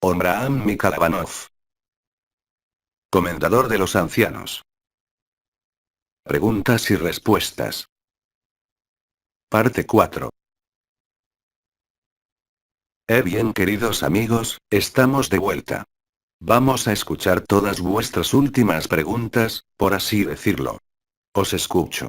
Omraam Mikhailovich. Comendador de los ancianos. Preguntas y respuestas. Parte 4. Bien, queridos amigos, estamos de vuelta. Vamos a escuchar todas vuestras últimas preguntas, por así decirlo. Os escucho.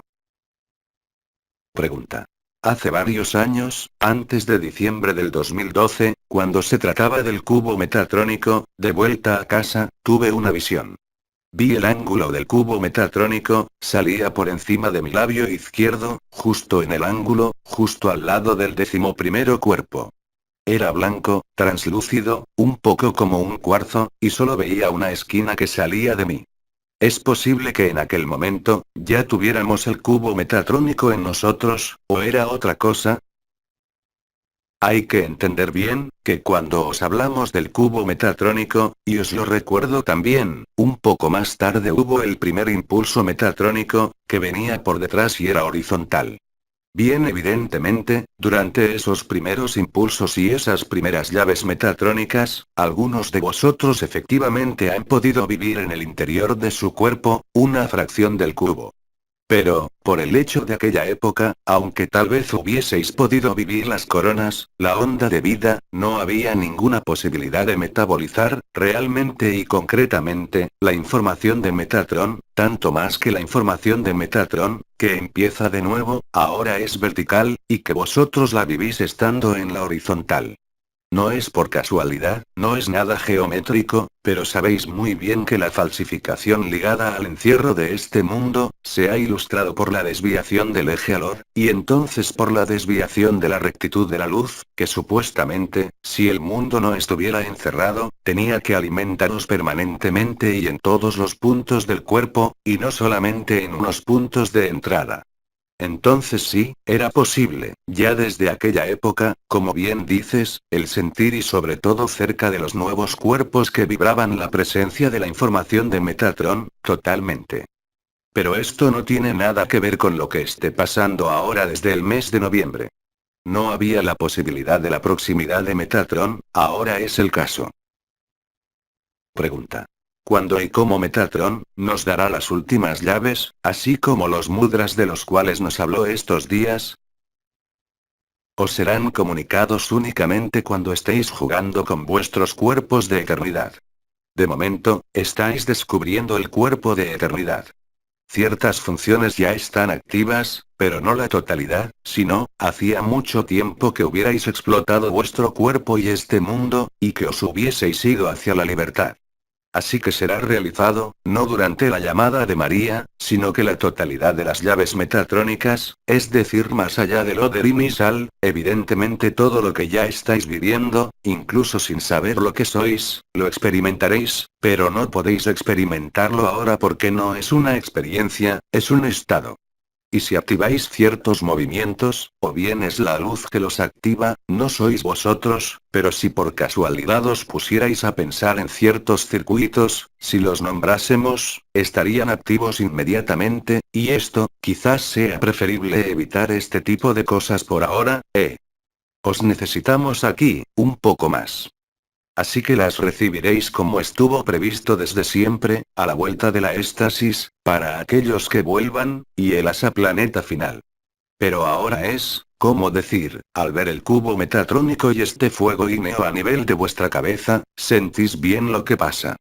Pregunta. Hace varios años, antes de diciembre del 2012, cuando se trataba del cubo metatrónico, de vuelta a casa, tuve una visión. Vi el ángulo del cubo metatrónico, salía por encima de mi labio izquierdo, justo en el ángulo, justo al lado del 11º cuerpo. Era blanco, translúcido, un poco como un cuarzo, y solo veía una esquina que salía de mí. ¿Es posible que en aquel momento, ya tuviéramos el cubo metatrónico en nosotros, o era otra cosa? Hay que entender bien, que cuando os hablamos del cubo metatrónico, y os lo recuerdo también, un poco más tarde hubo el primer impulso metatrónico, que venía por detrás y era horizontal. Bien, evidentemente, durante esos primeros impulsos y esas primeras llaves metatrónicas, algunos de vosotros efectivamente han podido vivir en el interior de su cuerpo, una fracción del cubo. Pero, por el hecho de aquella época, aunque tal vez hubieseis podido vivir las coronas, la onda de vida, no había ninguna posibilidad de metabolizar, realmente y concretamente, la información de Metatron, tanto más que la información de Metatron, que empieza de nuevo, ahora es vertical, y que vosotros la vivís estando en la horizontal. No es por casualidad, no es nada geométrico, pero sabéis muy bien que la falsificación ligada al encierro de este mundo, se ha ilustrado por la desviación del eje Alor, y entonces por la desviación de la rectitud de la luz, que supuestamente, si el mundo no estuviera encerrado, tenía que alimentaros permanentemente y en todos los puntos del cuerpo, y no solamente en unos puntos de entrada. Entonces sí, era posible, ya desde aquella época, como bien dices, el sentir y sobre todo cerca de los nuevos cuerpos que vibraban la presencia de la información de Metatron, totalmente. Pero esto no tiene nada que ver con lo que esté pasando ahora desde el mes de noviembre. No había la posibilidad de la proximidad de Metatron, ahora es el caso. Pregunta. ¿Cuándo y cómo Metatron nos dará las últimas llaves, así como los mudras de los cuales nos habló estos días? Os serán comunicados únicamente cuando estéis jugando con vuestros cuerpos de eternidad. De momento, estáis descubriendo el cuerpo de eternidad. Ciertas funciones ya están activas, pero no la totalidad, sino, hacía mucho tiempo que hubierais explotado vuestro cuerpo y este mundo, y que os hubieseis ido hacia la libertad. Así que será realizado, no durante la llamada de María, sino que la totalidad de las llaves metatrónicas, es decir, más allá del Oder y Misal, evidentemente todo lo que ya estáis viviendo, incluso sin saber lo que sois, lo experimentaréis, pero no podéis experimentarlo ahora porque no es una experiencia, es un estado. Y si activáis ciertos movimientos, o bien es la luz que los activa, no sois vosotros, pero si por casualidad os pusierais a pensar en ciertos circuitos, si los nombrásemos, estarían activos inmediatamente, y esto, quizás sea preferible evitar este tipo de cosas por ahora, Os necesitamos aquí, un poco más. Así que las recibiréis como estuvo previsto desde siempre, a la vuelta de la éxtasis, para aquellos que vuelvan, y el asa planeta final. Pero ahora es, ¿cómo decir? Al ver el cubo metatrónico y este fuego ígneo a nivel de vuestra cabeza, sentís bien lo que pasa.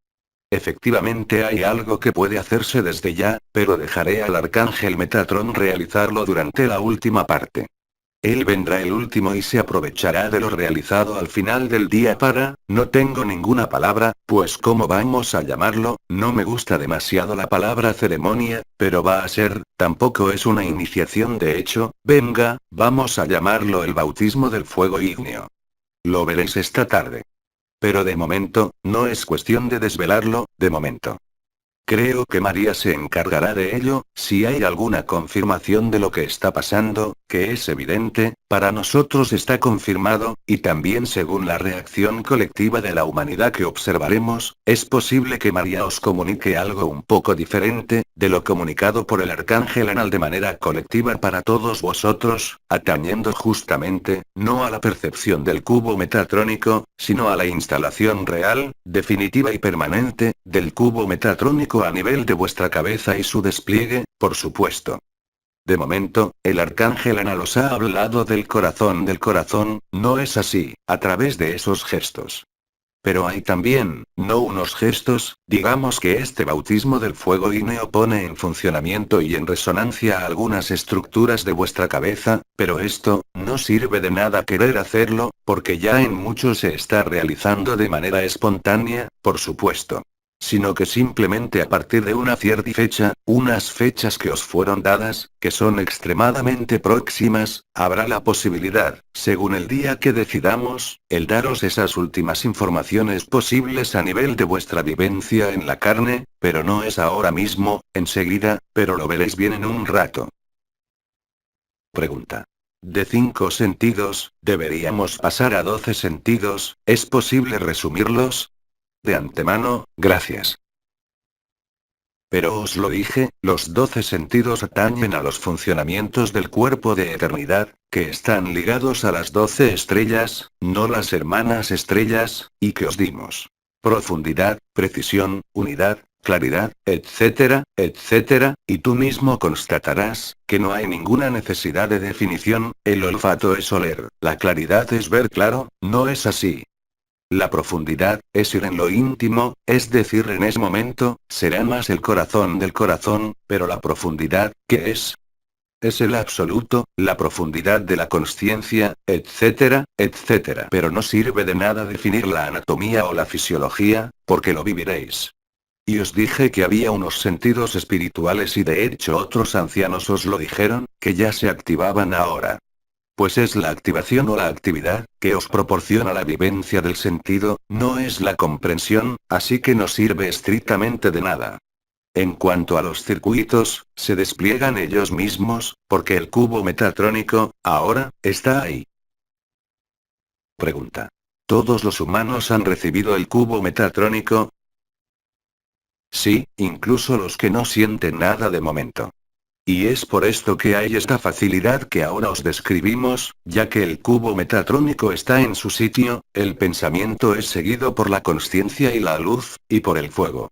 Efectivamente hay algo que puede hacerse desde ya, pero dejaré al arcángel Metatron realizarlo durante la última parte. Él vendrá el último y se aprovechará de lo realizado al final del día para, no tengo ninguna palabra, pues ¿cómo vamos a llamarlo? No me gusta demasiado la palabra ceremonia, pero va a ser, tampoco es una iniciación de hecho, venga, vamos a llamarlo el bautismo del fuego ígneo. Lo veréis esta tarde. Pero de momento, no es cuestión de desvelarlo, de momento. Creo que María se encargará de ello, si hay alguna confirmación de lo que está pasando, que es evidente, para nosotros está confirmado, y también según la reacción colectiva de la humanidad que observaremos, es posible que María os comunique algo un poco diferente, de lo comunicado por el Arcángel Anal de manera colectiva para todos vosotros, atañendo justamente, no a la percepción del cubo metatrónico, sino a la instalación real, definitiva y permanente, del cubo metatrónico a nivel de vuestra cabeza y su despliegue, por supuesto. De momento, el Arcángel Ana os ha hablado del corazón, no es así, a través de esos gestos. Pero hay también, no unos gestos, digamos que este bautismo del fuego ígneo pone en funcionamiento y en resonancia algunas estructuras de vuestra cabeza, pero esto, no sirve de nada querer hacerlo, porque ya en muchos se está realizando de manera espontánea, por supuesto. Sino que simplemente a partir de una cierta fecha, unas fechas que os fueron dadas, que son extremadamente próximas, habrá la posibilidad, según el día que decidamos, el daros esas últimas informaciones posibles a nivel de vuestra vivencia en la carne, pero no es ahora mismo, enseguida, pero lo veréis bien en un rato. Pregunta. De 5 sentidos, ¿deberíamos pasar a 12 sentidos? ¿Es posible resumirlos? De antemano, gracias. Pero os lo dije, los 12 sentidos atañen a los funcionamientos del cuerpo de eternidad, que están ligados a las 12 estrellas, no las hermanas estrellas, y que os dimos. Profundidad, precisión, unidad, claridad, etcétera, etcétera, y tú mismo constatarás, que no hay ninguna necesidad de definición, el olfato es oler, la claridad es ver claro, no es así. La profundidad, es ir en lo íntimo, es decir en ese momento, será más el corazón del corazón, pero la profundidad, ¿qué es? Es el absoluto, la profundidad de la consciencia, etcétera, etcétera. Pero no sirve de nada definir la anatomía o la fisiología, porque lo viviréis. Y os dije que había unos sentidos espirituales y de hecho otros ancianos os lo dijeron, que ya se activaban ahora. Pues es la activación o la actividad, que os proporciona la vivencia del sentido, no es la comprensión, así que no sirve estrictamente de nada. En cuanto a los circuitos, se despliegan ellos mismos, porque el cubo metatrónico, ahora, está ahí. Pregunta. ¿Todos los humanos han recibido el cubo metatrónico? Sí, incluso los que no sienten nada de momento. Y es por esto que hay esta facilidad que ahora os describimos, ya que el cubo metatrónico está en su sitio, el pensamiento es seguido por la consciencia y la luz, y por el fuego.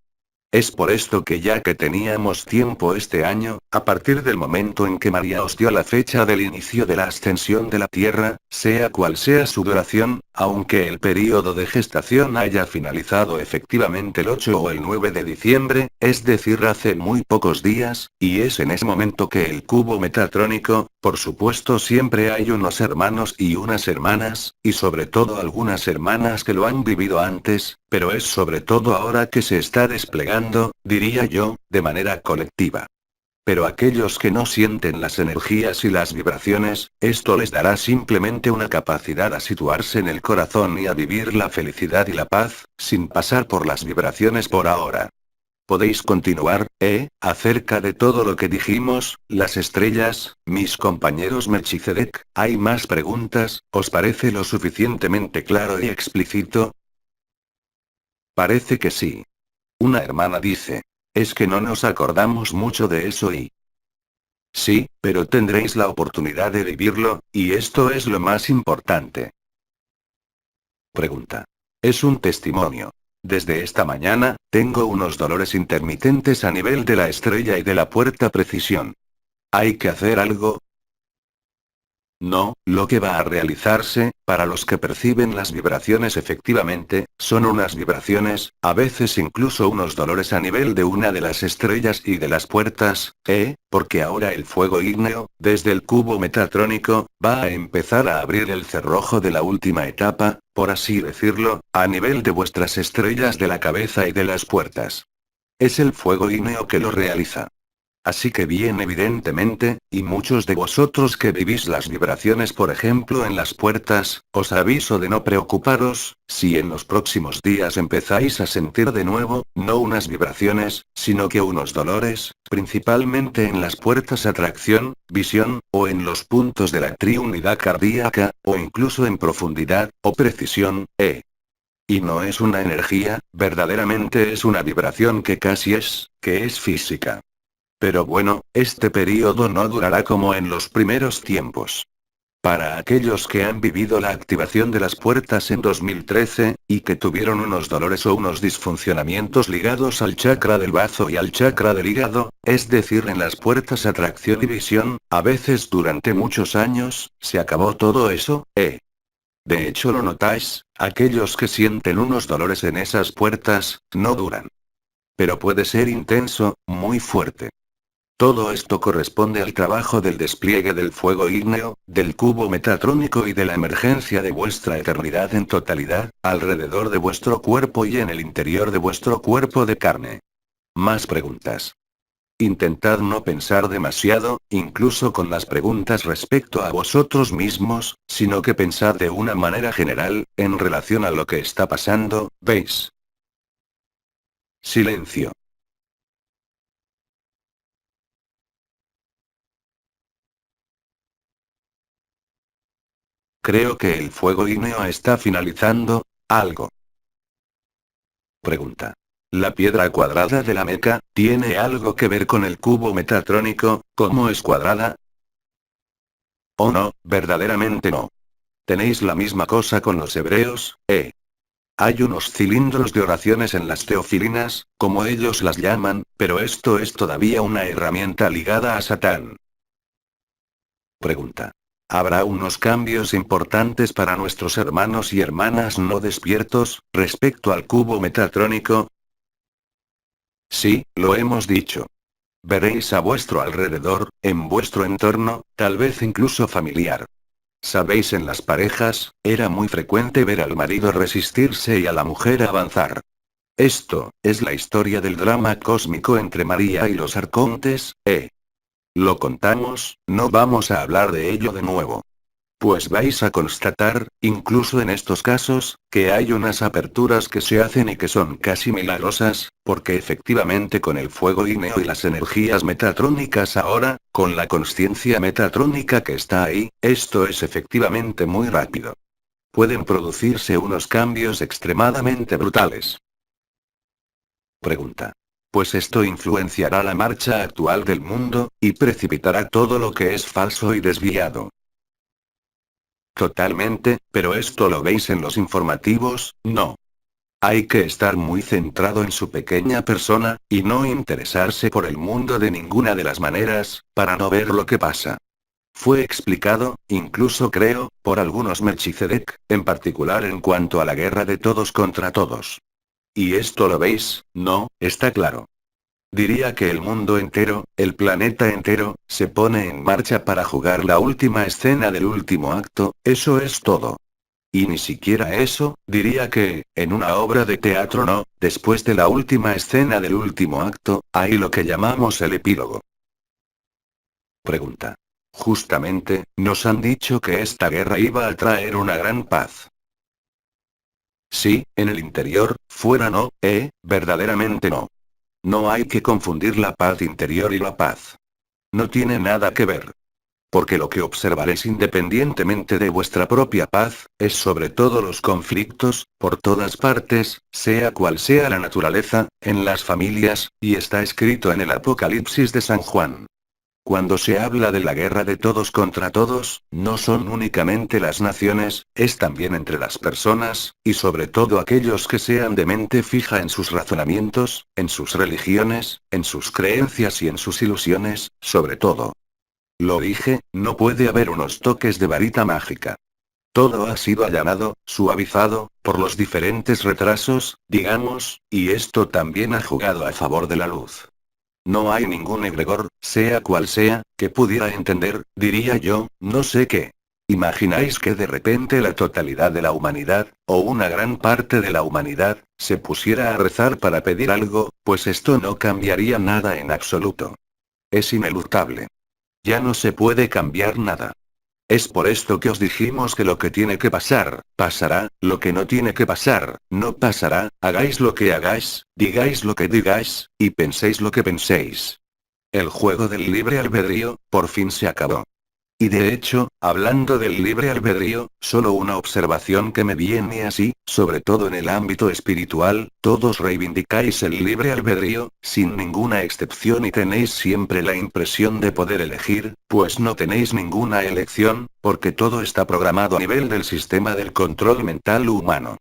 Es por esto que ya que teníamos tiempo este año, a partir del momento en que María os dio la fecha del inicio de la ascensión de la Tierra, sea cual sea su duración, aunque el período de gestación haya finalizado efectivamente el 8 o el 9 de diciembre, es decir hace muy pocos días, y es en ese momento que el cubo metatrónico, por supuesto siempre hay unos hermanos y unas hermanas, y sobre todo algunas hermanas que lo han vivido antes, pero es sobre todo ahora que se está desplegando, diría yo, de manera colectiva. Pero aquellos que no sienten las energías y las vibraciones, esto les dará simplemente una capacidad a situarse en el corazón y a vivir la felicidad y la paz, sin pasar por las vibraciones por ahora. Podéis continuar, acerca de todo lo que dijimos, las estrellas, mis compañeros Melchizedek, ¿hay más preguntas? ¿Os parece lo suficientemente claro y explícito? Parece que sí. Una hermana dice. Es que no nos acordamos mucho de eso y... Sí, pero tendréis la oportunidad de vivirlo, y esto es lo más importante. Pregunta. Es un testimonio. Desde esta mañana, tengo unos dolores intermitentes a nivel de la estrella y de la puerta precisión. ¿Hay que hacer algo? No, lo que va a realizarse, para los que perciben las vibraciones efectivamente, son unas vibraciones, a veces incluso unos dolores a nivel de una de las estrellas y de las puertas, porque ahora el fuego ígneo, desde el cubo metatrónico, va a empezar a abrir el cerrojo de la última etapa, por así decirlo, a nivel de vuestras estrellas de la cabeza y de las puertas. Es el fuego ígneo que lo realiza. Así que bien evidentemente, y muchos de vosotros que vivís las vibraciones por ejemplo en las puertas, os aviso de no preocuparos, si en los próximos días empezáis a sentir de nuevo, no unas vibraciones, sino que unos dolores, principalmente en las puertas atracción, visión, o en los puntos de la triunidad cardíaca, o incluso en profundidad, o precisión, Y no es una energía, verdaderamente es una vibración que es física. Pero bueno, este periodo no durará como en los primeros tiempos. Para aquellos que han vivido la activación de las puertas en 2013, y que tuvieron unos dolores o unos disfuncionamientos ligados al chakra del bazo y al chakra del hígado, es decir en las puertas atracción y visión, a veces durante muchos años, se acabó todo eso, De hecho lo notáis, aquellos que sienten unos dolores en esas puertas, no duran. Pero puede ser intenso, muy fuerte. Todo esto corresponde al trabajo del despliegue del fuego ígneo, del cubo metatrónico y de la emergencia de vuestra eternidad en totalidad, alrededor de vuestro cuerpo y en el interior de vuestro cuerpo de carne. Más preguntas. Intentad no pensar demasiado, incluso con las preguntas respecto a vosotros mismos, sino que pensad de una manera general, en relación a lo que está pasando, ¿veis? Silencio. Creo que el fuego ígneo está finalizando, algo. Pregunta. ¿La piedra cuadrada de la Meca, tiene algo que ver con el cubo metatrónico, cómo es cuadrada? ¿O no, verdaderamente no? Tenéis la misma cosa con los hebreos, Hay unos cilindros de oraciones en las teofilinas, como ellos las llaman, pero esto es todavía una herramienta ligada a Satán. Pregunta. ¿Habrá unos cambios importantes para nuestros hermanos y hermanas no despiertos, respecto al cubo metatrónico? Sí, lo hemos dicho. Veréis a vuestro alrededor, en vuestro entorno, tal vez incluso familiar. Sabéis, en las parejas, era muy frecuente ver al marido resistirse y a la mujer avanzar. Esto, es la historia del drama cósmico entre María y los arcontes, Lo contamos, no vamos a hablar de ello de nuevo. Pues vais a constatar, incluso en estos casos, que hay unas aperturas que se hacen y que son casi milagrosas, porque efectivamente con el fuego ígneo y las energías metatrónicas ahora, con la conciencia metatrónica que está ahí, esto es efectivamente muy rápido. Pueden producirse unos cambios extremadamente brutales. Pregunta. Pues esto influenciará la marcha actual del mundo, y precipitará todo lo que es falso y desviado. Totalmente, pero esto lo veis en los informativos, ¿no? Hay que estar muy centrado en su pequeña persona, y no interesarse por el mundo de ninguna de las maneras, para no ver lo que pasa. Fue explicado, incluso creo, por algunos Melchizedek, en particular en cuanto a la guerra de todos contra todos. Y esto lo veis, ¿no? Está claro. Diría que el mundo entero, el planeta entero, se pone en marcha para jugar la última escena del último acto, eso es todo. Y ni siquiera eso, diría que, en una obra de teatro no, después de la última escena del último acto, hay lo que llamamos el epílogo. Pregunta. Justamente, nos han dicho que esta guerra iba a traer una gran paz. Sí, en el interior, fuera no, verdaderamente no. No hay que confundir la paz interior y la paz. No tiene nada que ver. Porque lo que observaréis independientemente de vuestra propia paz, es sobre todo los conflictos, por todas partes, sea cual sea la naturaleza, en las familias, y está escrito en el Apocalipsis de San Juan. Cuando se habla de la guerra de todos contra todos, no son únicamente las naciones, es también entre las personas, y sobre todo aquellos que sean de mente fija en sus razonamientos, en sus religiones, en sus creencias y en sus ilusiones, sobre todo. Lo dije, no puede haber unos toques de varita mágica. Todo ha sido allanado, suavizado, por los diferentes retrasos, digamos, y esto también ha jugado a favor de la luz. No hay ningún egregor, sea cual sea, que pudiera entender, diría yo, no sé qué. ¿Imagináis que de repente la totalidad de la humanidad, o una gran parte de la humanidad, se pusiera a rezar para pedir algo? Pues esto no cambiaría nada en absoluto. Es ineluctable. Ya no se puede cambiar nada. Es por esto que os dijimos que lo que tiene que pasar, pasará, lo que no tiene que pasar, no pasará, hagáis lo que hagáis, digáis lo que digáis, y penséis lo que penséis. El juego del libre albedrío, por fin se acabó. Y de hecho, hablando del libre albedrío, solo una observación que me viene así, sobre todo en el ámbito espiritual, todos reivindicáis el libre albedrío, sin ninguna excepción y tenéis siempre la impresión de poder elegir, pues no tenéis ninguna elección, porque todo está programado a nivel del sistema del control mental humano.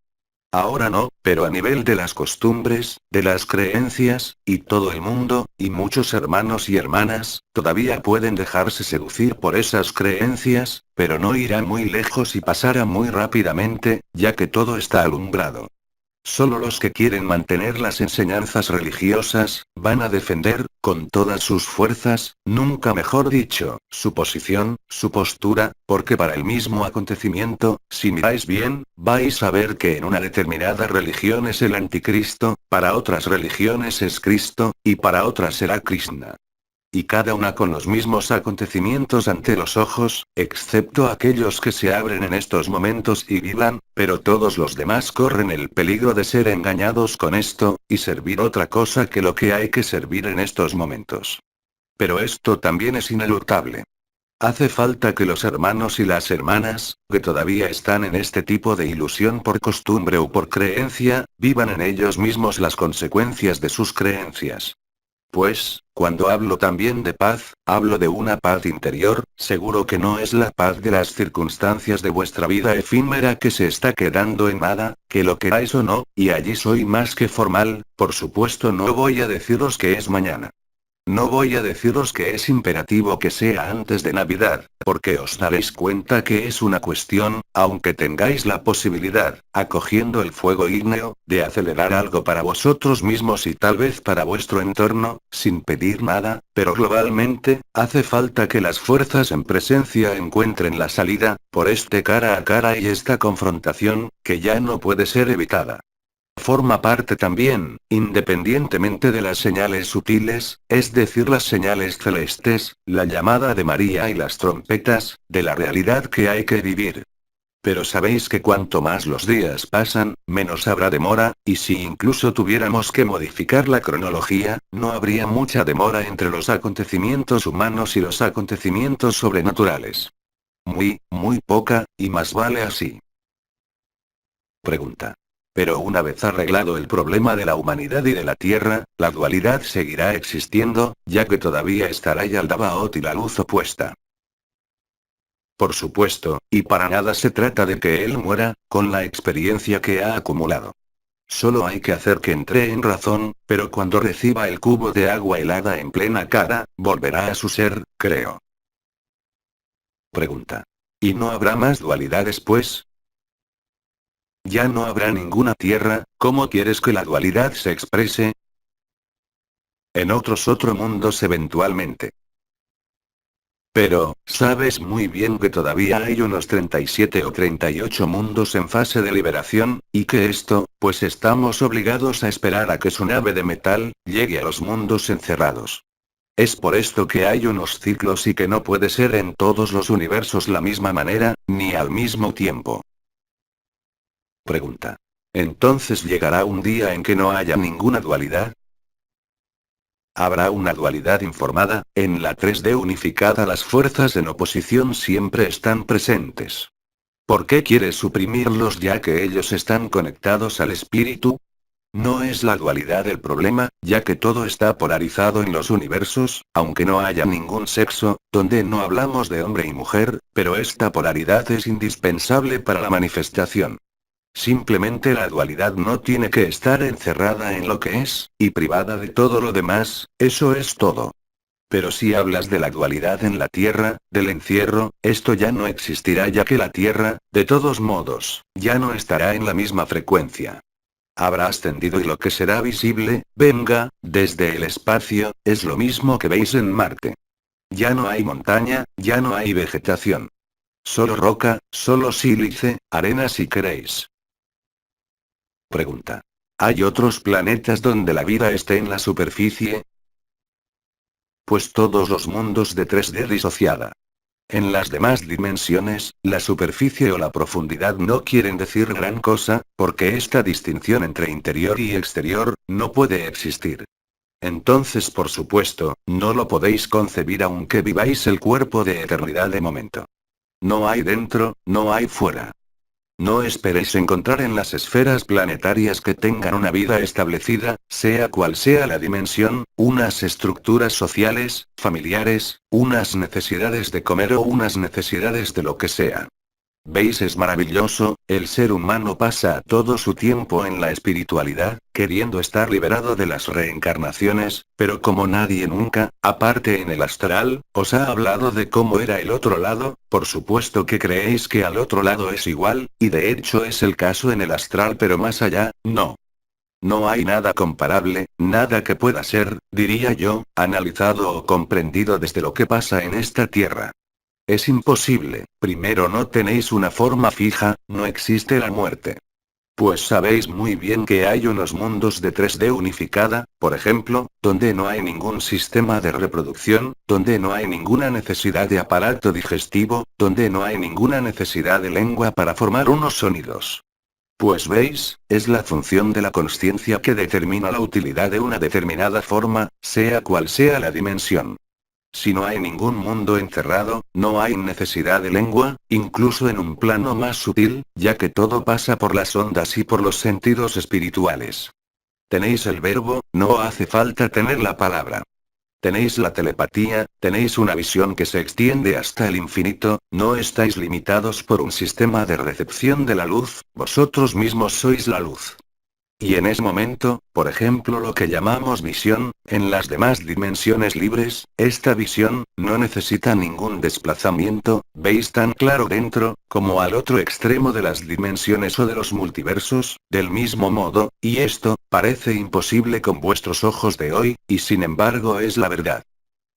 Ahora no, pero a nivel de las costumbres, de las creencias, y todo el mundo, y muchos hermanos y hermanas, todavía pueden dejarse seducir por esas creencias, pero no irán muy lejos y pasará muy rápidamente, ya que todo está alumbrado. Solo los que quieren mantener las enseñanzas religiosas, van a defender, con todas sus fuerzas, nunca mejor dicho, su posición, su postura, porque para el mismo acontecimiento, si miráis bien, vais a ver que en una determinada religión es el anticristo, para otras religiones es Cristo, y para otras será Krishna. Y cada una con los mismos acontecimientos ante los ojos, excepto aquellos que se abren en estos momentos y vivan, pero todos los demás corren el peligro de ser engañados con esto, y servir otra cosa que lo que hay que servir en estos momentos. Pero esto también es ineluctable. Hace falta que los hermanos y las hermanas, que todavía están en este tipo de ilusión por costumbre o por creencia, vivan en ellos mismos las consecuencias de sus creencias. Pues, cuando hablo también de paz, hablo de una paz interior, seguro que no es la paz de las circunstancias de vuestra vida efímera que se está quedando en nada, que lo queráis o no, y allí soy más que formal, por supuesto no voy a deciros que es mañana. No voy a deciros que es imperativo que sea antes de Navidad, porque os daréis cuenta que es una cuestión, aunque tengáis la posibilidad, acogiendo el fuego ígneo, de acelerar algo para vosotros mismos y tal vez para vuestro entorno, sin pedir nada, pero globalmente, hace falta que las fuerzas en presencia encuentren la salida, por este cara a cara y esta confrontación, que ya no puede ser evitada. Forma parte también, independientemente de las señales sutiles, es decir, las señales celestes, la llamada de María y las trompetas, de la realidad que hay que vivir. Pero sabéis que cuanto más los días pasan, menos habrá demora, y si incluso tuviéramos que modificar la cronología, no habría mucha demora entre los acontecimientos humanos y los acontecimientos sobrenaturales. Muy, muy poca, y más vale así. Pregunta. Pero una vez arreglado el problema de la humanidad y de la Tierra, la dualidad seguirá existiendo, ya que todavía estará Yaldabaoth y la luz opuesta. Por supuesto, y para nada se trata de que él muera, con la experiencia que ha acumulado. Solo hay que hacer que entre en razón, pero cuando reciba el cubo de agua helada en plena cara, volverá a su ser, creo. Pregunta. ¿Y no habrá más dualidad después? Ya no habrá ninguna tierra, ¿cómo quieres que la dualidad se exprese? En otros mundos eventualmente. Pero, sabes muy bien que todavía hay unos 37 o 38 mundos en fase de liberación, y que esto, pues estamos obligados a esperar a que su nave de metal, llegue a los mundos encerrados. Es por esto que hay unos ciclos y que no puede ser en todos los universos la misma manera, ni al mismo tiempo. Pregunta. ¿Entonces llegará un día en que no haya ninguna dualidad? Habrá una dualidad informada, en la 3D unificada las fuerzas en oposición siempre están presentes. ¿Por qué quieres suprimirlos ya que ellos están conectados al espíritu? No es la dualidad el problema, ya que todo está polarizado en los universos, aunque no haya ningún sexo, donde no hablamos de hombre y mujer, pero esta polaridad es indispensable para la manifestación. Simplemente la dualidad no tiene que estar encerrada en lo que es, y privada de todo lo demás, eso es todo. Pero si hablas de la dualidad en la Tierra, del encierro, esto ya no existirá ya que la Tierra, de todos modos, ya no estará en la misma frecuencia. Habrá ascendido y lo que será visible, venga, desde el espacio, es lo mismo que veis en Marte. Ya no hay montaña, ya no hay vegetación. Solo roca, solo sílice, arena si queréis. Pregunta. ¿Hay otros planetas donde la vida esté en la superficie? Pues todos los mundos de 3D disociada. En las demás dimensiones, la superficie o la profundidad no quieren decir gran cosa, porque esta distinción entre interior y exterior, no puede existir. Entonces, por supuesto, no lo podéis concebir aunque viváis el cuerpo de eternidad de momento. No hay dentro, no hay fuera. No esperéis encontrar en las esferas planetarias que tengan una vida establecida, sea cual sea la dimensión, unas estructuras sociales, familiares, unas necesidades de comer o unas necesidades de lo que sea. ¿Veis? Es maravilloso, el ser humano pasa todo su tiempo en la espiritualidad, queriendo estar liberado de las reencarnaciones, pero como nadie nunca, aparte en el astral, os ha hablado de cómo era el otro lado, por supuesto que creéis que al otro lado es igual, y de hecho es el caso en el astral, pero más allá, no. No hay nada comparable, nada que pueda ser, diría yo, analizado o comprendido desde lo que pasa en esta tierra. Es imposible, primero no tenéis una forma fija, no existe la muerte. Pues sabéis muy bien que hay unos mundos de 3D unificada, por ejemplo, donde no hay ningún sistema de reproducción, donde no hay ninguna necesidad de aparato digestivo, donde no hay ninguna necesidad de lengua para formar unos sonidos. Pues veis, es la función de la consciencia que determina la utilidad de una determinada forma, sea cual sea la dimensión. Si no hay ningún mundo encerrado, no hay necesidad de lengua, incluso en un plano más sutil, ya que todo pasa por las ondas y por los sentidos espirituales. Tenéis el verbo, no hace falta tener la palabra. Tenéis la telepatía, tenéis una visión que se extiende hasta el infinito, no estáis limitados por un sistema de recepción de la luz, vosotros mismos sois la luz. Y en ese momento, por ejemplo lo que llamamos visión, en las demás dimensiones libres, esta visión, no necesita ningún desplazamiento, veis tan claro dentro, como al otro extremo de las dimensiones o de los multiversos, del mismo modo, y esto, parece imposible con vuestros ojos de hoy, y sin embargo es la verdad.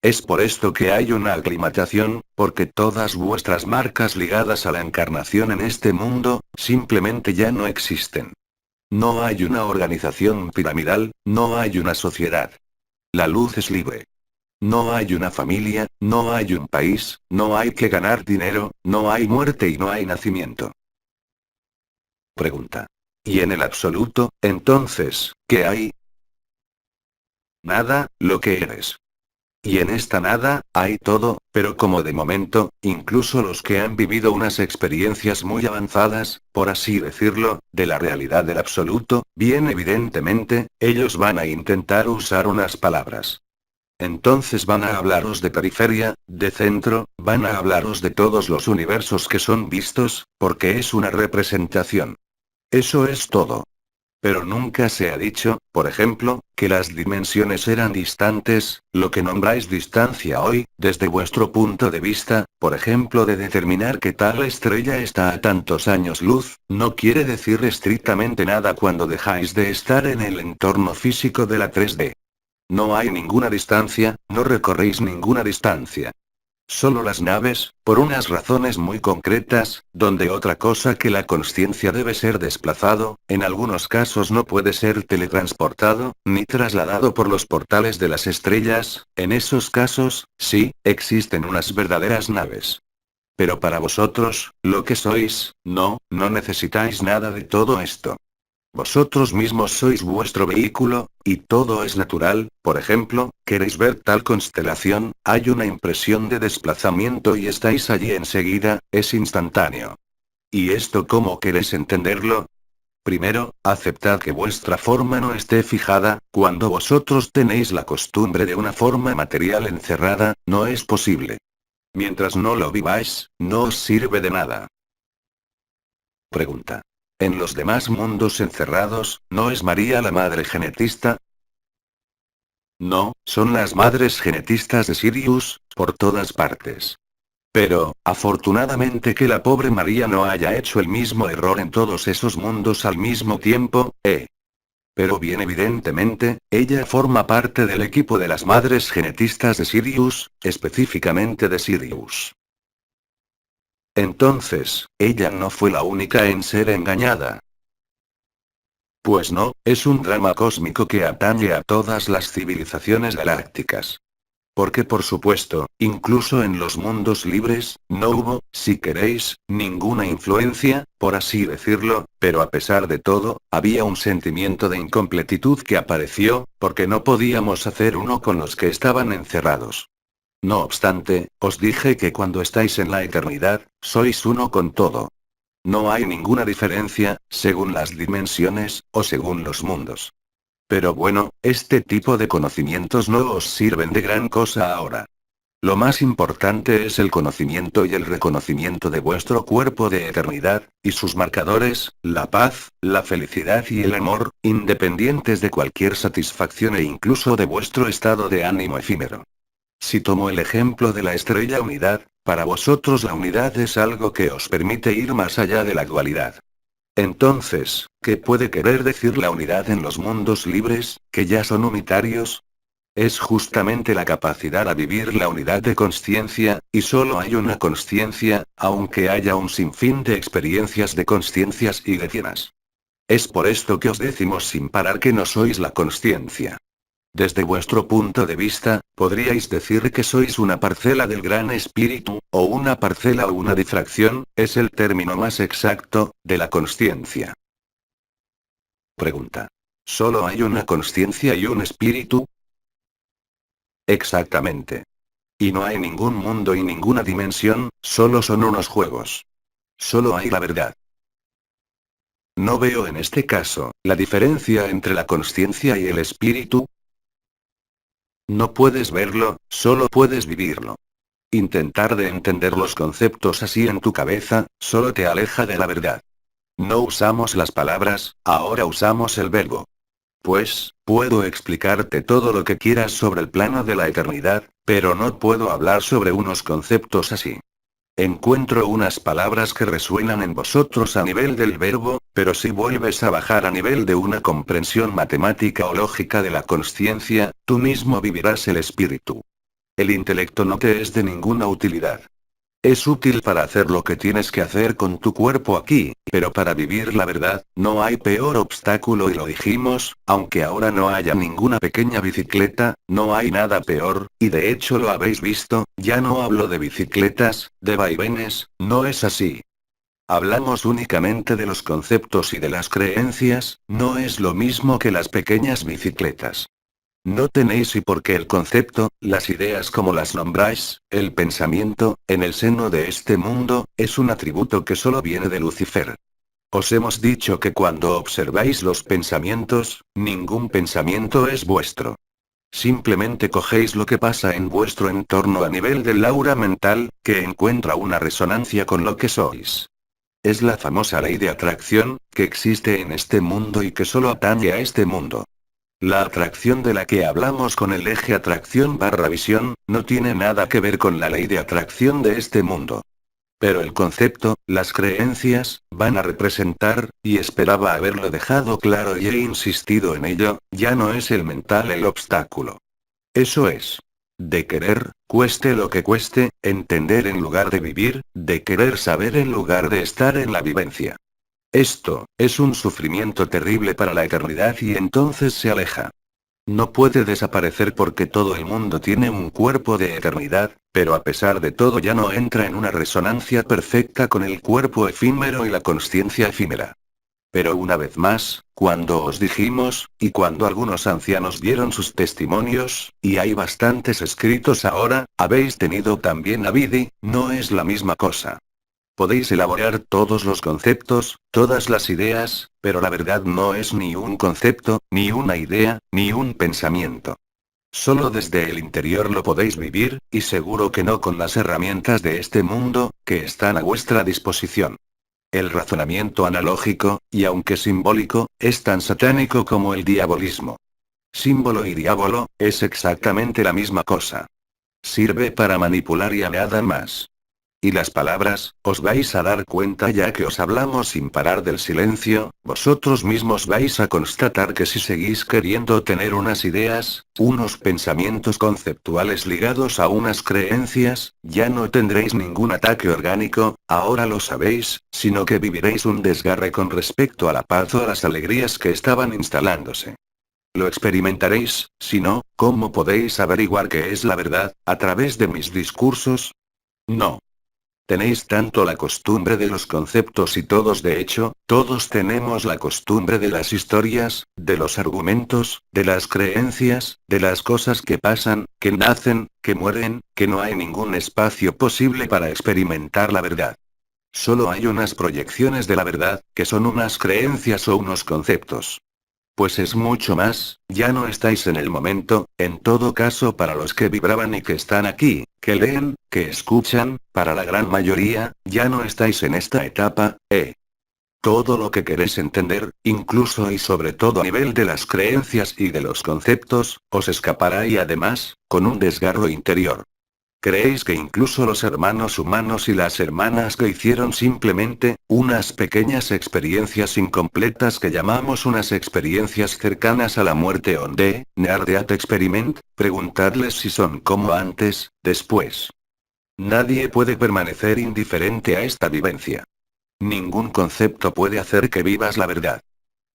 Es por esto que hay una aclimatación, porque todas vuestras marcas ligadas a la encarnación en este mundo, simplemente ya no existen. No hay una organización piramidal, no hay una sociedad. La luz es libre. No hay una familia, no hay un país, no hay que ganar dinero, no hay muerte y no hay nacimiento. Pregunta. ¿Y en el absoluto, entonces, qué hay? Nada, lo que eres. Y en esta nada, hay todo, pero como de momento, incluso los que han vivido unas experiencias muy avanzadas, por así decirlo, de la realidad del absoluto, bien evidentemente, ellos van a intentar usar unas palabras. Entonces van a hablaros de periferia, de centro, van a hablaros de todos los universos que son vistos, porque es una representación. Eso es todo. Pero nunca se ha dicho, por ejemplo, que las dimensiones eran distantes, lo que nombráis distancia hoy, desde vuestro punto de vista, por ejemplo, de determinar que tal estrella está a tantos años luz, no quiere decir estrictamente nada cuando dejáis de estar en el entorno físico de la 3D. No hay ninguna distancia, no recorréis ninguna distancia. Solo las naves, por unas razones muy concretas, donde otra cosa que la consciencia debe ser desplazado, en algunos casos no puede ser teletransportado, ni trasladado por los portales de las estrellas, en esos casos, sí, existen unas verdaderas naves. Pero para vosotros, lo que sois, no necesitáis nada de todo esto. Vosotros mismos sois vuestro vehículo, y todo es natural, por ejemplo, queréis ver tal constelación, hay una impresión de desplazamiento y estáis allí enseguida, es instantáneo. ¿Y esto cómo queréis entenderlo? Primero, aceptad que vuestra forma no esté fijada, cuando vosotros tenéis la costumbre de una forma material encerrada, no es posible. Mientras no lo viváis, no os sirve de nada. Pregunta. En los demás mundos encerrados, ¿no es María la madre genetista? No, son las madres genetistas de Sirius, por todas partes. Pero, afortunadamente que la pobre María no haya hecho el mismo error en todos esos mundos al mismo tiempo, Pero bien evidentemente, ella forma parte del equipo de las madres genetistas de Sirius, específicamente de Sirius. Entonces, ella no fue la única en ser engañada. Pues no, es un drama cósmico que atañe a todas las civilizaciones galácticas. Porque por supuesto, incluso en los mundos libres, no hubo, si queréis, ninguna influencia, por así decirlo, pero a pesar de todo, había un sentimiento de incompletitud que apareció, porque no podíamos hacer uno con los que estaban encerrados. No obstante, os dije que cuando estáis en la eternidad, sois uno con todo. No hay ninguna diferencia, según las dimensiones, o según los mundos. Pero bueno, este tipo de conocimientos no os sirven de gran cosa ahora. Lo más importante es el conocimiento y el reconocimiento de vuestro cuerpo de eternidad, y sus marcadores, la paz, la felicidad y el amor, independientes de cualquier satisfacción e incluso de vuestro estado de ánimo efímero. Si tomo el ejemplo de la estrella unidad, para vosotros la unidad es algo que os permite ir más allá de la dualidad. Entonces, ¿qué puede querer decir la unidad en los mundos libres, que ya son unitarios? Es justamente la capacidad a vivir la unidad de consciencia, y solo hay una consciencia, aunque haya un sinfín de experiencias de consciencias y de cienas. Es por esto que os decimos sin parar que no sois la consciencia. Desde vuestro punto de vista, podríais decir que sois una parcela del gran espíritu, o una parcela o una difracción, es el término más exacto, de la consciencia. Pregunta. ¿Solo hay una consciencia y un espíritu? Exactamente. Y no hay ningún mundo y ninguna dimensión, solo son unos juegos. Solo hay la verdad. No veo en este caso, la diferencia entre la consciencia y el espíritu. No puedes verlo, solo puedes vivirlo. Intentar de entender los conceptos así en tu cabeza, solo te aleja de la verdad. No usamos las palabras, ahora usamos el verbo. Pues, puedo explicarte todo lo que quieras sobre el plano de la eternidad, pero no puedo hablar sobre unos conceptos así. Encuentro unas palabras que resuenan en vosotros a nivel del verbo, pero si vuelves a bajar a nivel de una comprensión matemática o lógica de la consciencia, tú mismo vivirás el espíritu. El intelecto no te es de ninguna utilidad. Es útil para hacer lo que tienes que hacer con tu cuerpo aquí, pero para vivir la verdad, no hay peor obstáculo y lo dijimos, aunque ahora no haya ninguna pequeña bicicleta, no hay nada peor, y de hecho lo habéis visto, ya no hablo de bicicletas, de vaivenes, no es así. Hablamos únicamente de los conceptos y de las creencias, no es lo mismo que las pequeñas bicicletas. No tenéis y porque el concepto, las ideas como las nombráis, el pensamiento, en el seno de este mundo, es un atributo que solo viene de Lucifer. Os hemos dicho que cuando observáis los pensamientos, ningún pensamiento es vuestro. Simplemente cogéis lo que pasa en vuestro entorno a nivel del aura mental, que encuentra una resonancia con lo que sois. Es la famosa ley de atracción, que existe en este mundo y que solo atañe a este mundo. La atracción de la que hablamos con el eje atracción/visión, no tiene nada que ver con la ley de atracción de este mundo. Pero el concepto, las creencias, van a representar, y esperaba haberlo dejado claro y he insistido en ello, ya no es el mental el obstáculo. Eso es. De querer, cueste lo que cueste, entender en lugar de vivir, de querer saber en lugar de estar en la vivencia. Esto, es un sufrimiento terrible para la eternidad y entonces se aleja. No puede desaparecer porque todo el mundo tiene un cuerpo de eternidad, pero a pesar de todo ya no entra en una resonancia perfecta con el cuerpo efímero y la consciencia efímera. Pero una vez más, cuando os dijimos, y cuando algunos ancianos dieron sus testimonios, y hay bastantes escritos ahora, habéis tenido también a Vidi, no es la misma cosa. Podéis elaborar todos los conceptos, todas las ideas, pero la verdad no es ni un concepto, ni una idea, ni un pensamiento. Solo desde el interior lo podéis vivir, y seguro que no con las herramientas de este mundo, que están a vuestra disposición. El razonamiento analógico, y aunque simbólico, es tan satánico como el diabolismo. Símbolo y diablo, es exactamente la misma cosa. Sirve para manipular y a nada más. Y las palabras, os vais a dar cuenta ya que os hablamos sin parar del silencio, vosotros mismos vais a constatar que si seguís queriendo tener unas ideas, unos pensamientos conceptuales ligados a unas creencias, ya no tendréis ningún ataque orgánico, ahora lo sabéis, sino que viviréis un desgarre con respecto a la paz o a las alegrías que estaban instalándose. Lo experimentaréis, si no, ¿cómo podéis averiguar qué es la verdad, a través de mis discursos? No. Tenéis tanto la costumbre de los conceptos y todos de hecho, todos tenemos la costumbre de las historias, de los argumentos, de las creencias, de las cosas que pasan, que nacen, que mueren, que no hay ningún espacio posible para experimentar la verdad. Solo hay unas proyecciones de la verdad, que son unas creencias o unos conceptos. Pues es mucho más, ya no estáis en el momento, en todo caso para los que vibraban y que están aquí, que leen, que escuchan, para la gran mayoría, ya no estáis en esta etapa, Todo lo que queréis entender, incluso y sobre todo a nivel de las creencias y de los conceptos, os escapará y además, con un desgarro interior. ¿Creéis que incluso los hermanos humanos y las hermanas que hicieron simplemente, unas pequeñas experiencias incompletas que llamamos unas experiencias cercanas a la muerte on the Near Death Experiment, preguntadles si son como antes, después? Nadie puede permanecer indiferente a esta vivencia. Ningún concepto puede hacer que vivas la verdad.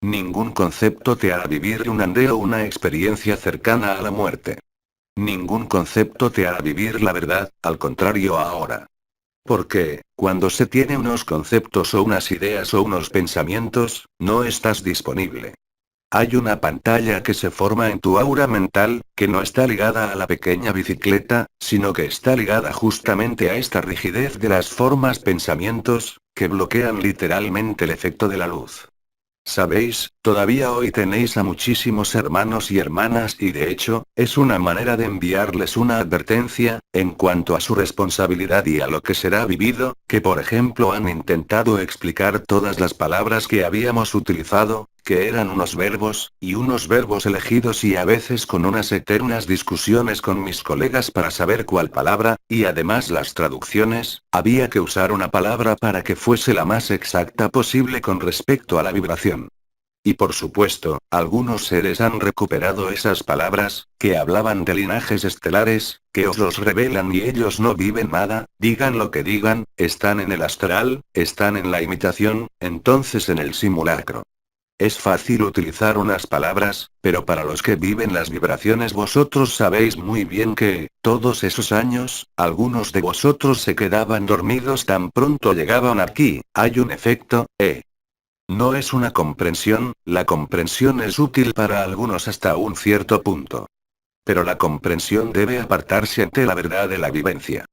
Ningún concepto te hará vivir un andeo o una experiencia cercana a la muerte. Ningún concepto te hará vivir la verdad, al contrario ahora. Porque, cuando se tiene unos conceptos o unas ideas o unos pensamientos, no estás disponible. Hay una pantalla que se forma en tu aura mental, que no está ligada a la pequeña bicicleta, sino que está ligada justamente a esta rigidez de las formas pensamientos, que bloquean literalmente el efecto de la luz. Sabéis, todavía hoy tenéis a muchísimos hermanos y hermanas y de hecho, es una manera de enviarles una advertencia, en cuanto a su responsabilidad y a lo que será vivido, que por ejemplo han intentado explicar todas las palabras que habíamos utilizado, que eran unos verbos, y unos verbos elegidos y a veces con unas eternas discusiones con mis colegas para saber cuál palabra, y además las traducciones, había que usar una palabra para que fuese la más exacta posible con respecto a la vibración. Y por supuesto, algunos seres han recuperado esas palabras, que hablaban de linajes estelares, que os los revelan y ellos no viven nada, digan lo que digan, están en el astral, están en la imitación, entonces en el simulacro. Es fácil utilizar unas palabras, pero para los que viven las vibraciones vosotros sabéis muy bien que, todos esos años, algunos de vosotros se quedaban dormidos tan pronto llegaban aquí, hay un efecto, No es una comprensión, la comprensión es útil para algunos hasta un cierto punto. Pero la comprensión debe apartarse ante la verdad de la vivencia.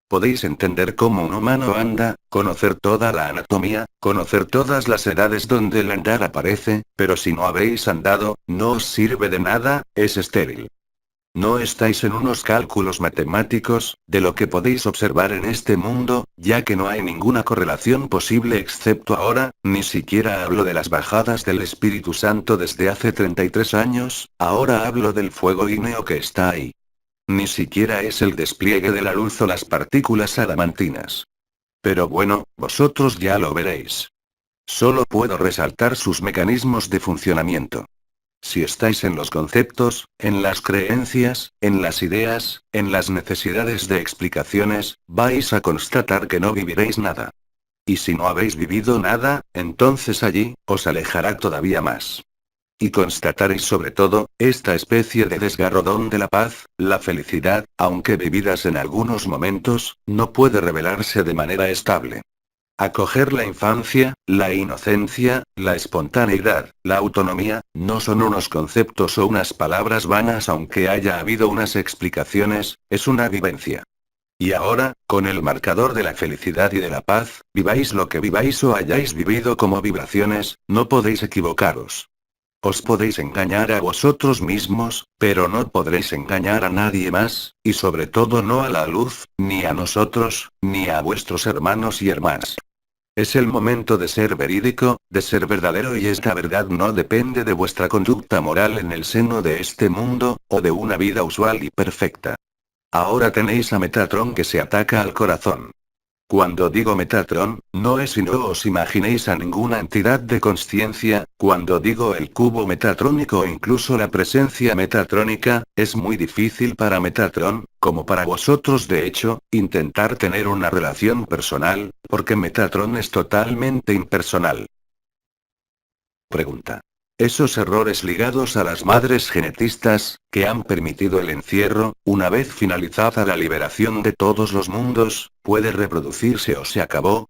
Podéis entender cómo un humano anda, conocer toda la anatomía, conocer todas las edades donde el andar aparece, pero si no habéis andado, no os sirve de nada, es estéril. No estáis en unos cálculos matemáticos, de lo que podéis observar en este mundo, ya que no hay ninguna correlación posible excepto ahora, ni siquiera hablo de las bajadas del Espíritu Santo desde hace 33 años, ahora hablo del fuego ígneo que está ahí. Ni siquiera es el despliegue de la luz o las partículas adamantinas. Pero bueno, vosotros ya lo veréis. Solo puedo resaltar sus mecanismos de funcionamiento. Si estáis en los conceptos, en las creencias, en las ideas, en las necesidades de explicaciones, vais a constatar que no viviréis nada. Y si no habéis vivido nada, entonces allí, os alejará todavía más. Y constataréis sobre todo, esta especie de desgarro donde la paz, la felicidad, aunque vividas en algunos momentos, no puede revelarse de manera estable. Acoger la infancia, la inocencia, la espontaneidad, la autonomía, no son unos conceptos o unas palabras vanas aunque haya habido unas explicaciones, es una vivencia. Y ahora, con el marcador de la felicidad y de la paz, viváis lo que viváis o hayáis vivido como vibraciones, no podéis equivocaros. Os podéis engañar a vosotros mismos, pero no podréis engañar a nadie más, y sobre todo no a la luz, ni a nosotros, ni a vuestros hermanos y hermanas. Es el momento de ser verídico, de ser verdadero y esta verdad no depende de vuestra conducta moral en el seno de este mundo, o de una vida usual y perfecta. Ahora tenéis a Metatron que se ataca al corazón. Cuando digo Metatron, no es y no os imaginéis a ninguna entidad de conciencia, cuando digo el cubo metatrónico o incluso la presencia metatrónica, es muy difícil para Metatron, como para vosotros de hecho, intentar tener una relación personal, porque Metatron es totalmente impersonal. Pregunta. Esos errores ligados a las madres genetistas, que han permitido el encierro, una vez finalizada la liberación de todos los mundos, ¿puede reproducirse o se acabó?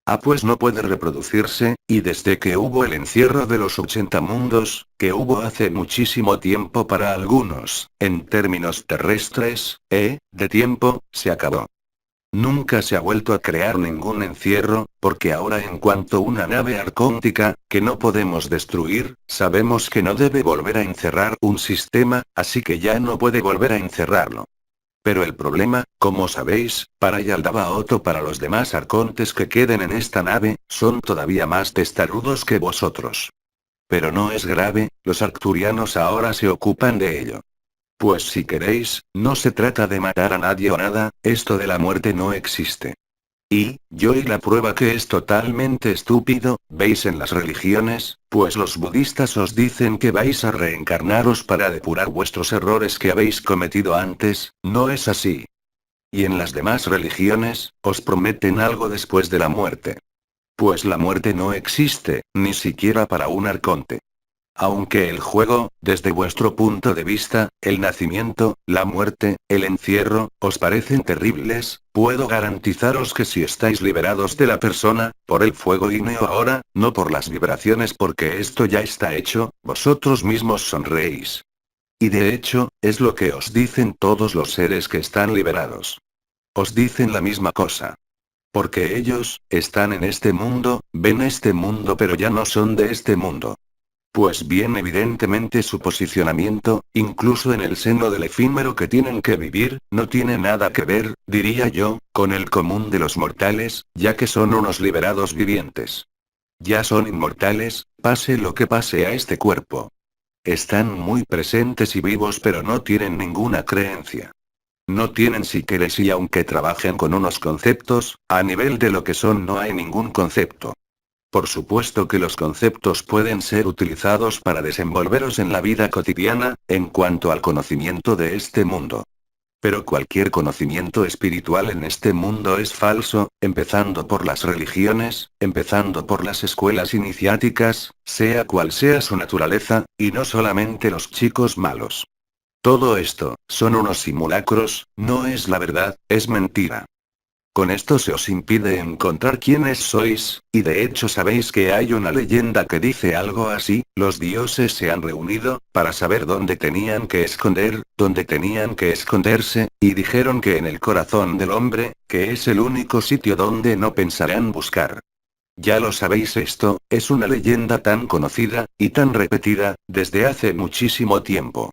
Ah, pues no puede reproducirse, y desde que hubo el encierro de los 80 mundos, que hubo hace muchísimo tiempo para algunos, en términos terrestres, de tiempo, se acabó. Nunca se ha vuelto a crear ningún encierro, porque ahora en cuanto una nave arcóntica, que no podemos destruir, sabemos que no debe volver a encerrar un sistema, así que ya no puede volver a encerrarlo. Pero el problema, como sabéis, para Yaldaba Otto, para los demás arcontes que queden en esta nave, son todavía más testarudos que vosotros. Pero no es grave, los arcturianos ahora se ocupan de ello. Pues si queréis, no se trata de matar a nadie o nada, esto de la muerte no existe. Y la prueba que es totalmente estúpido, veis en las religiones, pues los budistas os dicen que vais a reencarnaros para depurar vuestros errores que habéis cometido antes, no es así. Y en las demás religiones, os prometen algo después de la muerte. Pues la muerte no existe, ni siquiera para un arconte. Aunque el juego, desde vuestro punto de vista, el nacimiento, la muerte, el encierro, os parecen terribles, puedo garantizaros que si estáis liberados de la persona, por el fuego ígneo ahora, no por las vibraciones porque esto ya está hecho, vosotros mismos sonreís. Y de hecho, es lo que os dicen todos los seres que están liberados. Os dicen la misma cosa. Porque ellos, están en este mundo, ven este mundo pero ya no son de este mundo. Pues bien, evidentemente su posicionamiento, incluso en el seno del efímero que tienen que vivir, no tiene nada que ver, diría yo, con el común de los mortales, ya que son unos liberados vivientes. Ya son inmortales, pase lo que pase a este cuerpo. Están muy presentes y vivos pero no tienen ninguna creencia. No tienen si queréis y aunque trabajen con unos conceptos, a nivel de lo que son no hay ningún concepto. Por supuesto que los conceptos pueden ser utilizados para desenvolveros en la vida cotidiana, en cuanto al conocimiento de este mundo. Pero cualquier conocimiento espiritual en este mundo es falso, empezando por las religiones, empezando por las escuelas iniciáticas, sea cual sea su naturaleza, y no solamente los chicos malos. Todo esto, son unos simulacros, no es la verdad, es mentira. Con esto se os impide encontrar quiénes sois, y de hecho sabéis que hay una leyenda que dice algo así, los dioses se han reunido, para saber dónde tenían que esconder, dónde tenían que esconderse, y dijeron que en el corazón del hombre, que es el único sitio donde no pensarán buscar. Ya lo sabéis, esto, es una leyenda tan conocida, y tan repetida, desde hace muchísimo tiempo.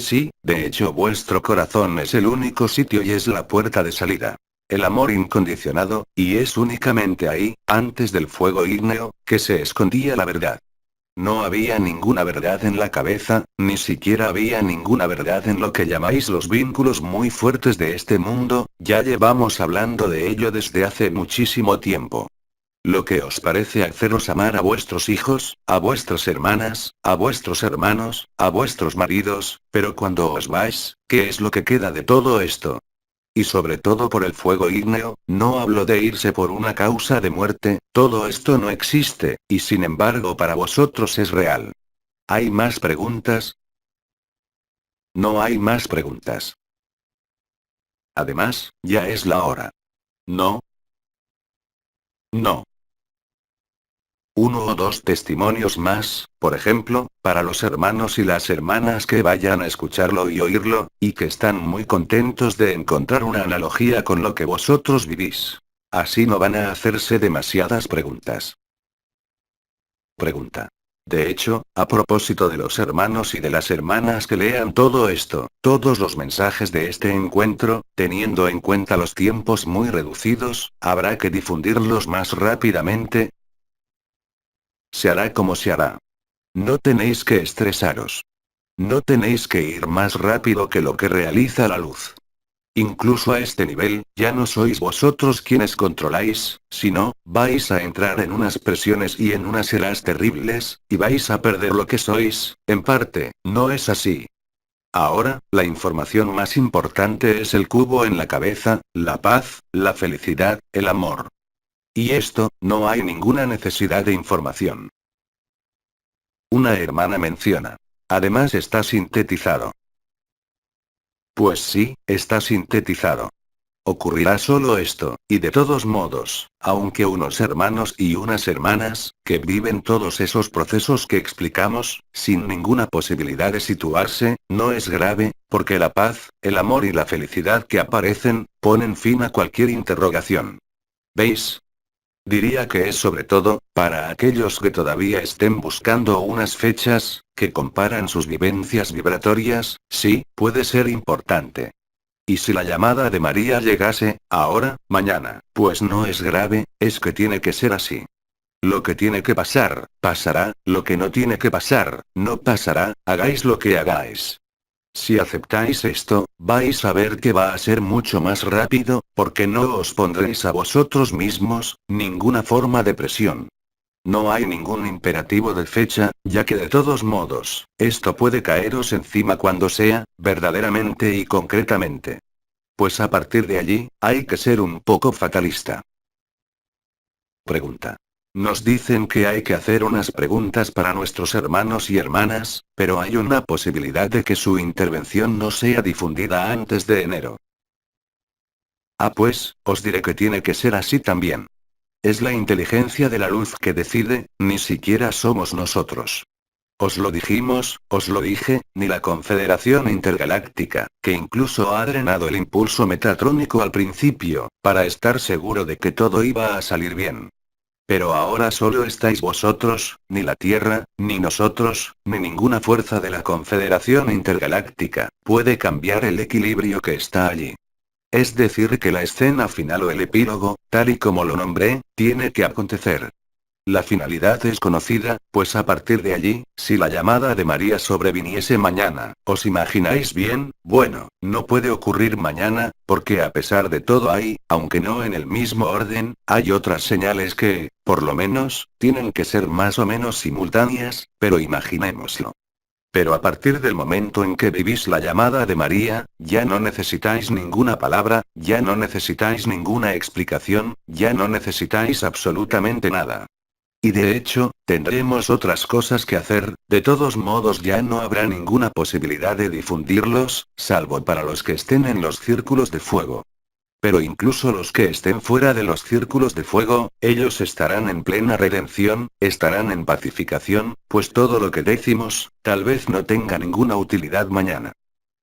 Sí, de hecho vuestro corazón es el único sitio y es la puerta de salida. El amor incondicionado, y es únicamente ahí, antes del fuego ígneo, que se escondía la verdad. No había ninguna verdad en la cabeza, ni siquiera había ninguna verdad en lo que llamáis los vínculos muy fuertes de este mundo, ya llevamos hablando de ello desde hace muchísimo tiempo. Lo que os parece haceros amar a vuestros hijos, a vuestras hermanas, a vuestros hermanos, a vuestros maridos, pero cuando os vais, ¿qué es lo que queda de todo esto? Y sobre todo por el fuego ígneo, no hablo de irse por una causa de muerte, todo esto no existe, y sin embargo para vosotros es real. ¿Hay más preguntas? No hay más preguntas. Además, ya es la hora. ¿No? No. Uno o dos testimonios más, por ejemplo, para los hermanos y las hermanas que vayan a escucharlo y oírlo, y que están muy contentos de encontrar una analogía con lo que vosotros vivís. Así no van a hacerse demasiadas preguntas. Pregunta. De hecho, a propósito de los hermanos y de las hermanas que lean todo esto, todos los mensajes de este encuentro, teniendo en cuenta los tiempos muy reducidos, habrá que difundirlos más rápidamente. Se hará como se hará. No tenéis que estresaros. No tenéis que ir más rápido que lo que realiza la luz. Incluso a este nivel, ya no sois vosotros quienes controláis, sino, vais a entrar en unas presiones y en unas eras terribles, y vais a perder lo que sois, en parte, no es así. Ahora, la información más importante es el cubo en la cabeza, la paz, la felicidad, el amor. Y esto, no hay ninguna necesidad de información. Una hermana menciona. Además está sintetizado. Pues sí, está sintetizado. Ocurrirá solo esto, y de todos modos, aunque unos hermanos y unas hermanas, que viven todos esos procesos que explicamos, sin ninguna posibilidad de situarse, no es grave, porque la paz, el amor y la felicidad que aparecen, ponen fin a cualquier interrogación. ¿Veis? Diría que es sobre todo, para aquellos que todavía estén buscando unas fechas, que comparan sus vivencias vibratorias, sí, puede ser importante. Y si la llamada de María llegase, ahora, mañana, pues no es grave, es que tiene que ser así. Lo que tiene que pasar, pasará, lo que no tiene que pasar, no pasará, hagáis lo que hagáis. Si aceptáis esto, vais a ver que va a ser mucho más rápido, porque no os pondréis a vosotros mismos, ninguna forma de presión. No hay ningún imperativo de fecha, ya que de todos modos, esto puede caeros encima cuando sea, verdaderamente y concretamente. Pues a partir de allí, hay que ser un poco fatalista. Pregunta. Nos dicen que hay que hacer unas preguntas para nuestros hermanos y hermanas, pero hay una posibilidad de que su intervención no sea difundida antes de enero. Ah, pues, os diré que tiene que ser así también. Es la inteligencia de la luz que decide, ni siquiera somos nosotros. Os lo dijimos, os lo dije, ni la Confederación Intergaláctica, que incluso ha drenado el impulso metatrónico al principio, para estar seguro de que todo iba a salir bien. Pero ahora solo estáis vosotros, ni la Tierra, ni nosotros, ni ninguna fuerza de la Confederación Intergaláctica, puede cambiar el equilibrio que está allí. Es decir que la escena final o el epílogo, tal y como lo nombré, tiene que acontecer. La finalidad es conocida, pues a partir de allí, si la llamada de María sobreviniese mañana, ¿os imagináis bien? Bueno, no puede ocurrir mañana, porque a pesar de todo hay, aunque no en el mismo orden, hay otras señales que, por lo menos, tienen que ser más o menos simultáneas, pero imaginémoslo. Pero a partir del momento en que vivís la llamada de María, ya no necesitáis ninguna palabra, ya no necesitáis ninguna explicación, ya no necesitáis absolutamente nada. Y de hecho, tendremos otras cosas que hacer, de todos modos ya no habrá ninguna posibilidad de difundirlos, salvo para los que estén en los círculos de fuego. Pero incluso los que estén fuera de los círculos de fuego, ellos estarán en plena redención, estarán en pacificación, pues todo lo que decimos, tal vez no tenga ninguna utilidad mañana.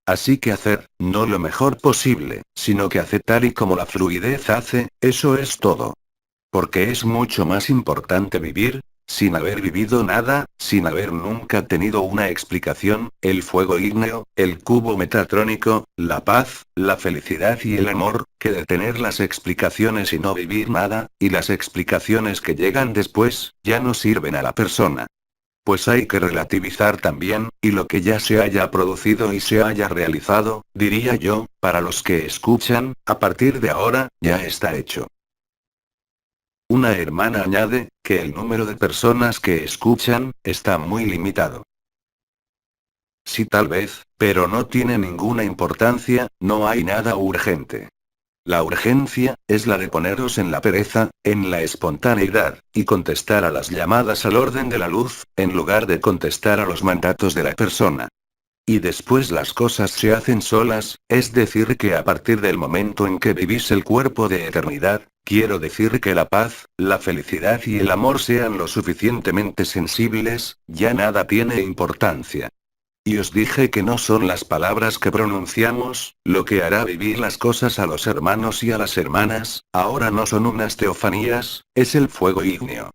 Así que hacer, no lo mejor posible, sino que hacer tal y como la fluidez hace, eso es todo. Porque es mucho más importante vivir, sin haber vivido nada, sin haber nunca tenido una explicación, el fuego ígneo, el cubo metatrónico, la paz, la felicidad y el amor, que de tener las explicaciones y no vivir nada, y las explicaciones que llegan después, ya no sirven a la persona. Pues hay que relativizar también, y lo que ya se haya producido y se haya realizado, diría yo, para los que escuchan, a partir de ahora, ya está hecho. Una hermana añade, que el número de personas que escuchan, está muy limitado. Sí, tal vez, pero no tiene ninguna importancia, no hay nada urgente. La urgencia, es la de poneros en la pereza, en la espontaneidad, y contestar a las llamadas al orden de la luz, en lugar de contestar a los mandatos de la persona. Y después las cosas se hacen solas, es decir que a partir del momento en que vivís el cuerpo de eternidad, quiero decir que la paz, la felicidad y el amor sean lo suficientemente sensibles, ya nada tiene importancia. Y os dije que no son las palabras que pronunciamos, lo que hará vivir las cosas a los hermanos y a las hermanas, ahora no son unas teofanías, es el fuego ígneo.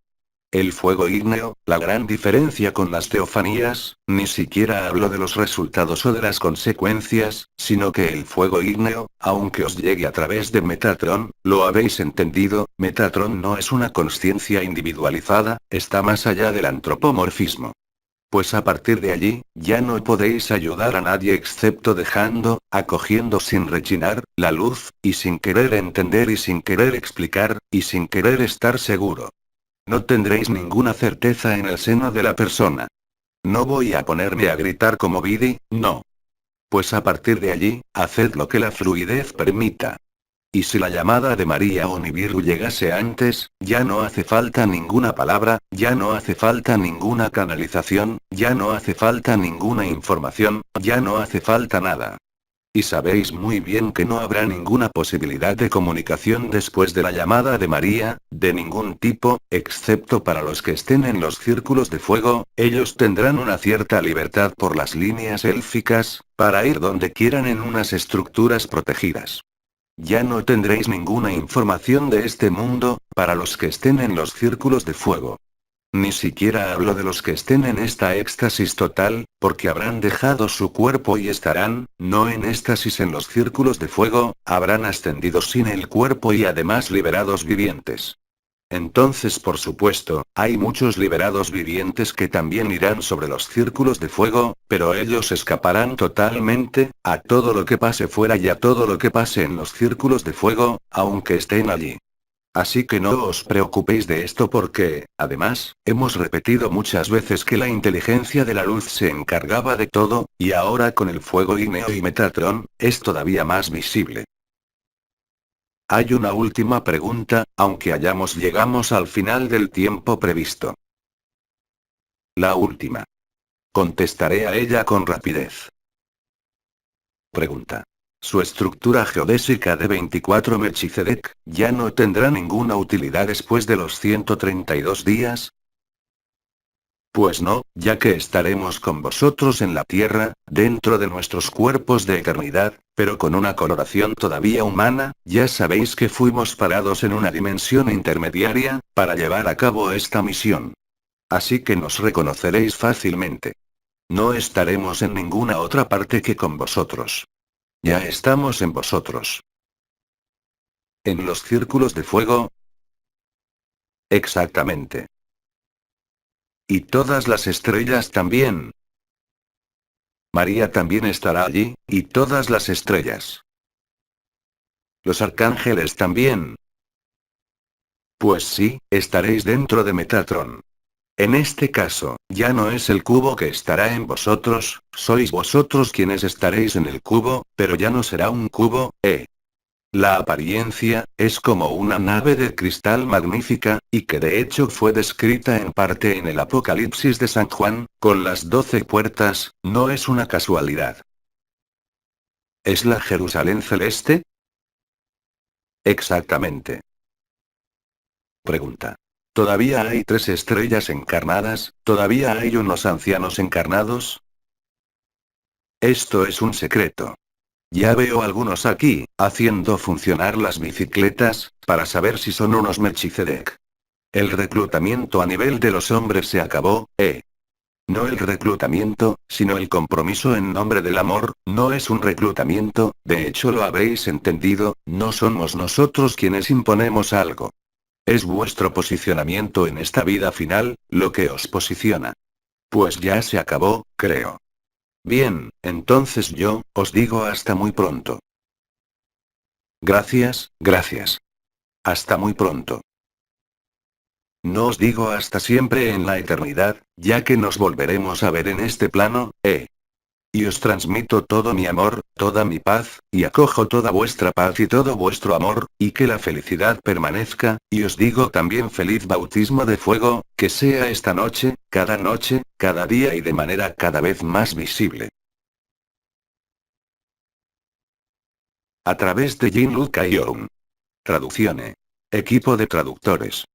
El fuego ígneo, la gran diferencia con las teofanías, ni siquiera hablo de los resultados o de las consecuencias, sino que el fuego ígneo, aunque os llegue a través de Metatron, lo habéis entendido, Metatron no es una consciencia individualizada, está más allá del antropomorfismo. Pues a partir de allí, ya no podéis ayudar a nadie excepto dejando, acogiendo sin rechinar, la luz, y sin querer entender y sin querer explicar, y sin querer estar seguro. No tendréis ninguna certeza en el seno de la persona. No voy a ponerme a gritar como Vidi, no. Pues a partir de allí, haced lo que la fluidez permita. Y si la llamada de María o Nibiru llegase antes, ya no hace falta ninguna palabra, Ya no hace falta ninguna canalización, ya no hace falta ninguna información, ya no hace falta nada. Y sabéis muy bien que no habrá ninguna posibilidad de comunicación después de la llamada de María, de ningún tipo, excepto para los que estén en los círculos de fuego, ellos tendrán una cierta libertad por las líneas élficas, para ir donde quieran en unas estructuras protegidas. Ya no tendréis ninguna información de este mundo, para los que estén en los círculos de fuego. Ni siquiera hablo de los que estén en esta éxtasis total, porque habrán dejado su cuerpo y estarán, no en éxtasis en los círculos de fuego, habrán ascendido sin el cuerpo y además liberados vivientes. Entonces, por supuesto, hay muchos liberados vivientes que también irán sobre los círculos de fuego, pero ellos escaparán totalmente, a todo lo que pase fuera y a todo lo que pase en los círculos de fuego, aunque estén allí. Así que no os preocupéis de esto porque, además, hemos repetido muchas veces que la inteligencia de la luz se encargaba de todo, y ahora con el fuego ígneo y Metatron, es todavía más visible. Hay una última pregunta, aunque llegamos al final del tiempo previsto. La última. Contestaré a ella con rapidez. Pregunta. Su estructura geodésica de 24 Melchizedek, ¿ya no tendrá ninguna utilidad después de los 132 días? Pues no, ya que estaremos con vosotros en la tierra, dentro de nuestros cuerpos de eternidad, pero con una coloración todavía humana, ya sabéis que fuimos parados en una dimensión intermediaria, para llevar a cabo esta misión. Así que nos reconoceréis fácilmente. No estaremos en ninguna otra parte que con vosotros. Ya estamos en vosotros. ¿En los círculos de fuego? Exactamente. ¿Y todas las estrellas también? María también estará allí, y todas las estrellas. ¿Los arcángeles también? Pues sí, estaréis dentro de Metatron. En este caso, ya no es el cubo que estará en vosotros, sois vosotros quienes estaréis en el cubo, pero ya no será un cubo, ¿eh? La apariencia, es como una nave de cristal magnífica, y que de hecho fue descrita en parte en el Apocalipsis de San Juan, con las 12 puertas, no es una casualidad. ¿Es la Jerusalén celeste? Exactamente. Pregunta. ¿Todavía hay 3 estrellas encarnadas? ¿Todavía hay unos ancianos encarnados? Esto es un secreto. Ya veo algunos aquí, haciendo funcionar las bicicletas, para saber si son unos Melchizedek. El reclutamiento a nivel de los hombres se acabó, ¿eh? No el reclutamiento, sino el compromiso en nombre del amor, no es un reclutamiento, de hecho lo habréis entendido, no somos nosotros quienes imponemos algo. Es vuestro posicionamiento en esta vida final, lo que os posiciona. Pues ya se acabó, creo. Bien, entonces yo, os digo hasta muy pronto. Gracias, gracias. Hasta muy pronto. No os digo hasta siempre en la eternidad, ya que nos volveremos a ver en este plano, ¿eh? Y os transmito todo mi amor, toda mi paz, y acojo toda vuestra paz y todo vuestro amor, y que la felicidad permanezca, y os digo también feliz bautismo de fuego, que sea esta noche, cada día y de manera cada vez más visible. A través de Jean-Luc Ayoun. Traduccione. Equipo de traductores.